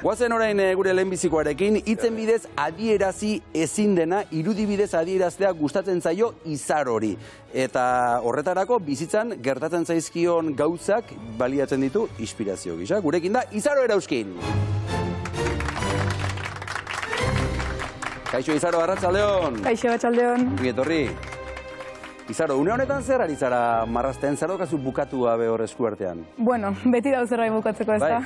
Guazen orain gure lehenbizikoarekin, hitzen bidez adierazi ezin dena, irudibidez adieraztea gustatzen zaio izarori. Eta horretarako bizitzan gertatzen zaizkion gauzak baliatzen ditu inspirazio gisa. Gurekin da Izaro Erauskin. Kaixo Izaro, arratsaldeon. Kaixo, arratsaldeon. Etorri. Izaro, une honetan zer ari zara marrazten, zer daukazu bukatu gabe hor eskuartean? Bueno, beti dauz zerbait bukatzeko ez da.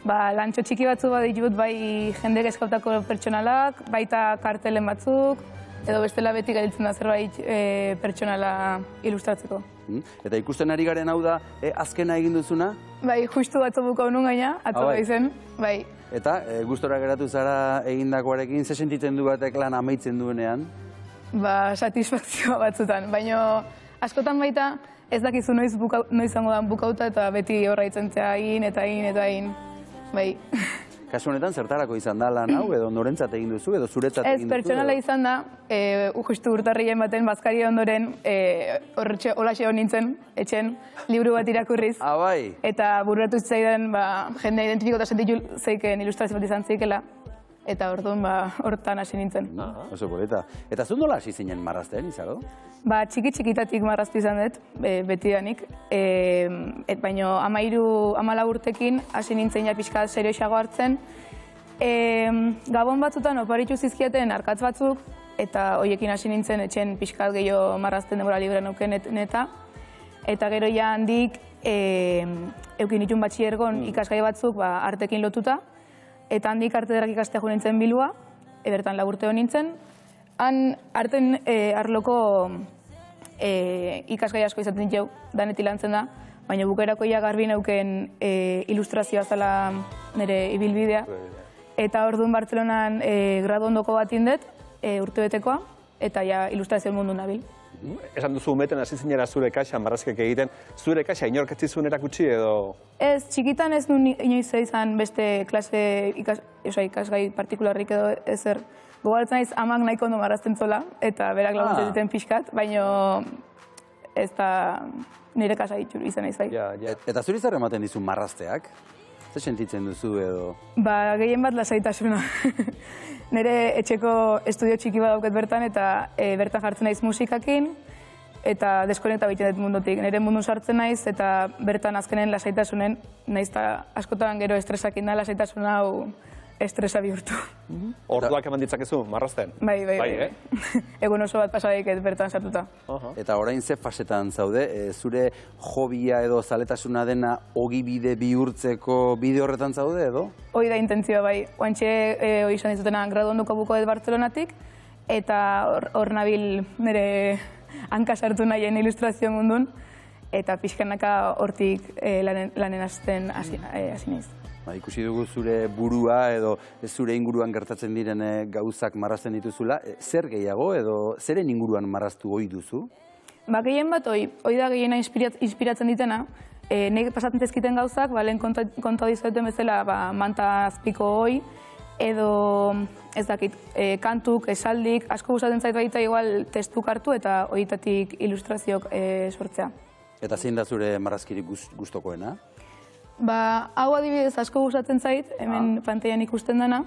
Lantxo txiki batzu bat ditut, bai jendek eskautako pertsonalak, baita kartelen batzuk, edo bestela beti gailtzen da zerbait pertsonala ilustratzeko. Eta ikusten ari garen hau da, azkena egin duzuna? Bai, justu batzu bukau nun gaina, atzo izen, bai. Eta, gustora geratu zara egindakoarekin, ze sentitzen du batek lan amaitzen duenean? Satisfakzioa batzutan, baina askotan baita ez dakizu noiz izango da bukauta eta beti horra itzentzea egin eta egin, bai. Kasu honetan zertarako izan da lan hau, edo norentzat egin duzu, edo zuretzat egin duzu? Ez, pertsonala izan da, justu urtarrien baten bazkari ondoren horretxe holaxe hon nintzen, etxen, liburu bat irakurriz. Bai. Eta bururatu zitzaidan, jende identifiko eta sentitu zeiken ilustrazio bat izan zeikela. Eta orduan hortan hasi nintzen. Oso polita. Eta zu nola hasi zinen marrazten, Izaro? Txiki-txikitatik marraztu izan dut, betidanik. Baina 14 urtekin hasi nintzen ja pixka serioxago hartzen. Gabon batzutan oparitu zizkiaten arkatz batzuk, eta horiekin hasi nintzen etxen pixkat gehiago marrazten denbora libre neuken eta. Eta gero ja handik eukin itun batxiergon ikasgai batzuk artekin lotuta. Eta handik arte ederrak ikastea jo nintzen Bilua, bertan laburteo nintzen. Han arten arloko ikasgai asko izaten jau, daneti lantzen da, baina bukaerako ja garbi neuken ilustrazioa zela nire ibilbidea. Eta orduan Bartzelonan gradu ondoko bat indet, urtebetekoa, eta ja ilustrazio mundu nabil. Esan duzu umeten hasi zinera zure kaxa marrazkek egiten, zure kaxa inork ez zizun erakutsi edo? Ez, txikitan ez nuen inoiz izan beste klase ikasgai partikularrik edo ezer. Gogoratzen naiz amak nahiko ondo marrazten zola, eta berak laguntzen zuten pixkat, baina ez da nire kasa itxur izan naiz bai. Eta zuri zer ematen dizu marrazteak? Zer sentitzen duzu edo? Gehien bat lasaitasuna. Nire etxeko estudio txiki bat dauket bertan, eta bertan jartzen naiz musikakin, eta deskonekta egiten dut mundutik. Nire mundun sartzen naiz, eta bertan azkenen lasaitasunen, naiz eta askotan gero estresakin da lasaitasuna hau estresa bihurtu. Orduak eman ditzakezu, marrazten? Bai. Egun oso bat pasadik bertan sartuta. Eta orain ze fasetan zaude, zure hobia edo zaletasuna dena ogibide bihurtzeko bide horretan zaude edo? Hoi da intentzioa bai. Oantxe hoi izan dizutena gradu onduko buko dut Bartzelonatik, eta hor nabil nire hanka sartu nahien ilustrazio mundun, eta pixkanaka hortik lanen hasten hasi naiz. Ikusi dugu zure burua edo zure inguruan gertatzen diren gauzak marrazten dituzula. Zer gehiago edo zeren inguruan marraztu ohi duzu? Gehien bat hoi da gehiena inspiratzen ditena. Nik pasatzen tezkiten gauzak, lehen konta dizueten bezala manta azpiko hoi, edo ez dakit, kantuk, esaldik, asko gustatzen zait baita igual testuk hartu eta horietatik ilustrazioak sortzea. Eta zein da zure marrazkirik gustokoena? Hau adibidez asko gustatzen zait, hemen pantailan ikusten dena.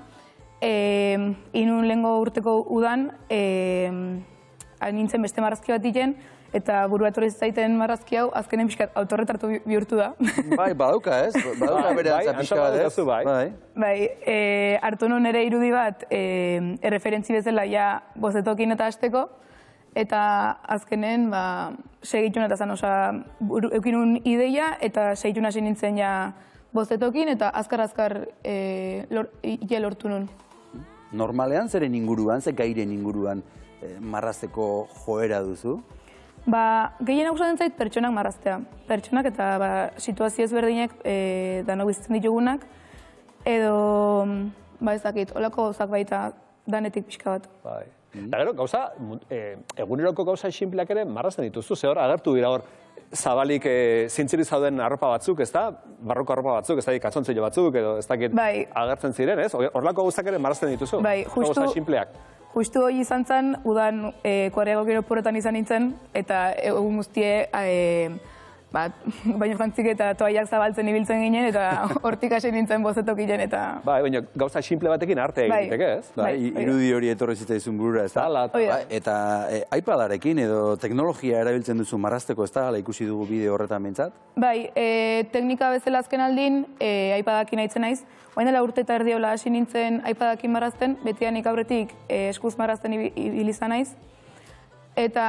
Inun lehengo urteko udan, nintzen beste marrazki bat diken, eta burua etorri zaiten marrazki hau, azkenen pixkat autorretratu bihurtu da. Badauka ez? Badauka bere antza pixka bat ez? Hartu nuen ere irudi bat, erreferentzi bezala ja bozetokin eta hasteko, eta azkenen segitun eta zan, eukinun ideia eta segitun hasi nintzen ja bozetokin eta azkar lortu nun. Normalean zeren inguruan, ze gairen inguruan marrazteko joera duzu? Gehien gustatzen zait pertsonak marraztea. Pertsonak eta situazio ezberdinek danok bizitzen ditugunak, edo ez dakit, holako gauzak baita danetik pixka bat. Eta gero, eguneroko gauza sinpleak ere marrazten dituzu, ze hor, agertu dira hor, zabalik zintziri zauden arropa batzuk, ez da? Barroko arropa batzuk, ez da, katzontzello batzuk, edo ez dakit agertzen ziren, ez? Horlako gauzak ere marrazten dituzu, gauza sinpleak. Justu hori izan zen, udan kuadriagokero porretan izan nintzen, eta egun guztie baino jantzik eta toaiak zabaltzen ibiltzen ginen, eta hortik hasi nintzen bozetokilen, eta... Baina gauza simple batekin arte egiteke, ez? Irudi hori etorri zitzaizun burura, ez da? Eta iPadarekin edo teknologia erabiltzen duzu marrazteko, ez da? Ikusi dugu bideo horretan bintzat? Bai, teknika bezala azken aldin, iPadakin haitzen naiz. Oain dela urte eta erdiola hasi nintzen iPadakin marrazten, betianik aurretik eskuz marrazten ibilizan naiz. Eta...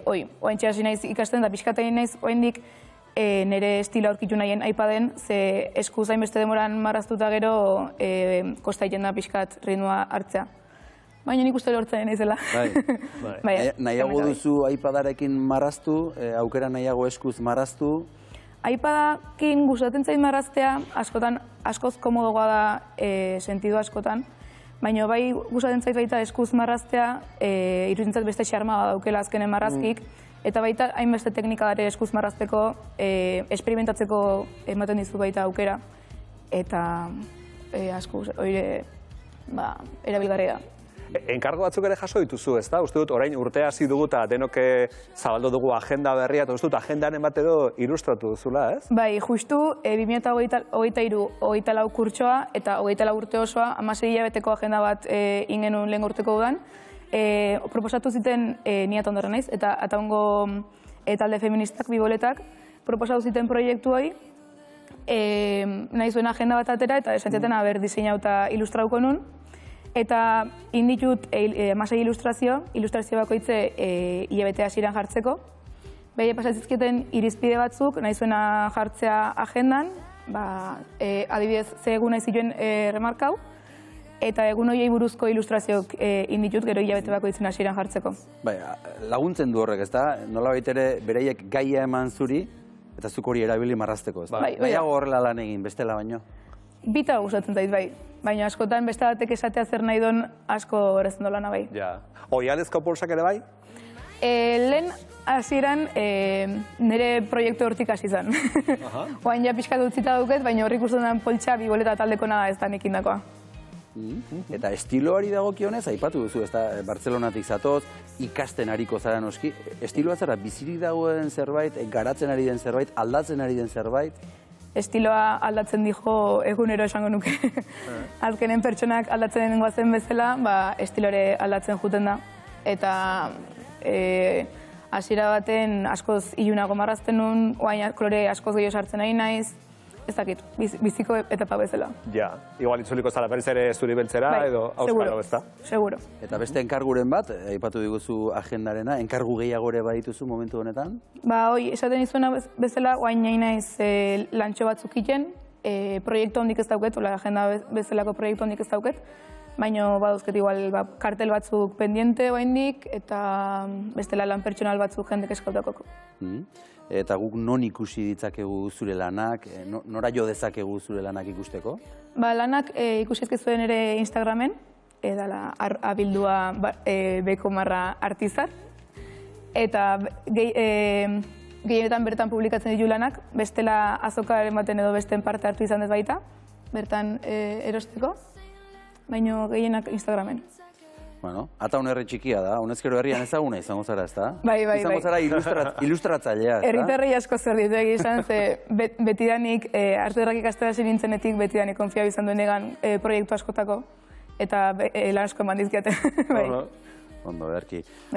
oaintxe hasi naiz ikasten da pixkatein naiz, oaindik nire estila aurkitu nahien iPaden, ze eskuz hainbeste demoran marraztuta gero kosta egiten da pixkat ritmoa hartzea. Baina nik uste lortzen naizela. Nahiago duzu iPadarekin marraztu, aukera nahiago eskuz marraztu? iPadakin gustatzen zait marraztea, askotan, askoz komodogoa da sentidu askotan, baina bai gustatzen zait baita eskuz marraztea, iruditzen beste xarma daukela azkenen marrazkik, eta baita hainbeste teknika dare eskuz marrazteko, esperimentatzeko ematen dizu baita aukera, eta asko erabilgarria da. Enkargo batzuk ere jaso dituzu, ez da? Uste dut, orain urtea hasi dugu eta denok zabaldu dugu agenda berria, eta uste dut, agendaren bat edo ilustratu duzula, ez? Bai, justu 2023-24 kurtsoa eta 24 urte osoa, 16 hilabeteko agenda bat ingenuen lehen urteko dudan. Proposatu ziten, ni atondorra naiz, eta ataungo talde feministak, biboletak, proposatu ziten proiektu hori, nahi zuen agenda bat atera, eta esatzaten haber diseinauta ilustrauko nun. Eta inditut 16 ilustrazio bakoitze hilabete hasieran jartzeko. Behi pasatzizketen irizpide batzuk, nahi zuena jartzea agendan, adibidez, ze egun nahi zituen remarkau, eta egun horiei buruzko ilustrazioak inditut gero hilabete bakoitzen hasieran jartzeko. Laguntzen du horrek, ez da? Nola baitere bereiek gaia eman zuri, eta zuk hori erabili marrazteko, ez da? Nahiago horrela lan egin, bestela baino? Bita gustatzen zait, bai. Baina askotan beste batek esatea zer nahi duen asko horrezen dolana, bai. Oihalezko polsak ere bai? Lehen hasieran nire proiektu hortik hasi zen. Oain ja pixka dutzita duket, baina horrik uste den poltsa biboleta taldeko nada ez da nekin dakoa. Eta estiloari dagokionez, aipatu duzu, ez da, Bartzelonatik zatoz, ikasten ariko zara noski. Estiloa zara bizirik dagoen zerbait, garatzen ari den zerbait, aldatzen ari den zerbait? Estiloa aldatzen dijo egunero esango nuke. Azkenen pertsonak aldatzen goazen bezala, estilore aldatzen juten da. Eta hasiera baten askoz ilunago marrazten nun, oain kolore askoz gehiago sartzen ari naiz, ez dakit, biziko etapa bezala. Igual itzuliko zara berriz ere zuri beltzera edo auskalo, ez da? Seguro. Eta beste enkarguren bat, aipatu diguzu agendarena, enkargu gehiagore badituzu momentu honetan? Esaten izuena bezala, oain nahi naiz lantxo batzuk iten, proiektu handik ez dauket, agenda bezalako proiektu handik ez dauket, baina baduzket igual kartel batzuk pendiente oaindik, eta bestela lan pertsonal batzuk jendek eskautakoko. Eta guk non ikusi ditzakegu zure lanak, nora jo dezakegu zure lanak ikusteko? Lanak ikusi ezkezuen ere Instagramen, edala abildua bekomarra artizar, eta gehienetan bertan publikatzen ditu lanak, bestela azokaren baten edo besten parte hartu izan ez baita, bertan erosteko, baina gehienak Instagramen. Ata honerri txikia da, honezkero herrian ezaguna izango zara, ez da? Bai. Izango zara ilustratzailea, ez da? Herritarrei asko zer ditu egizan, ze betidanik, arterak ikastera zen nintzenetik, betidanik konfiabi izan duen egan proiektu askotako, eta lan asko eman dizkiate. Ondo, berki.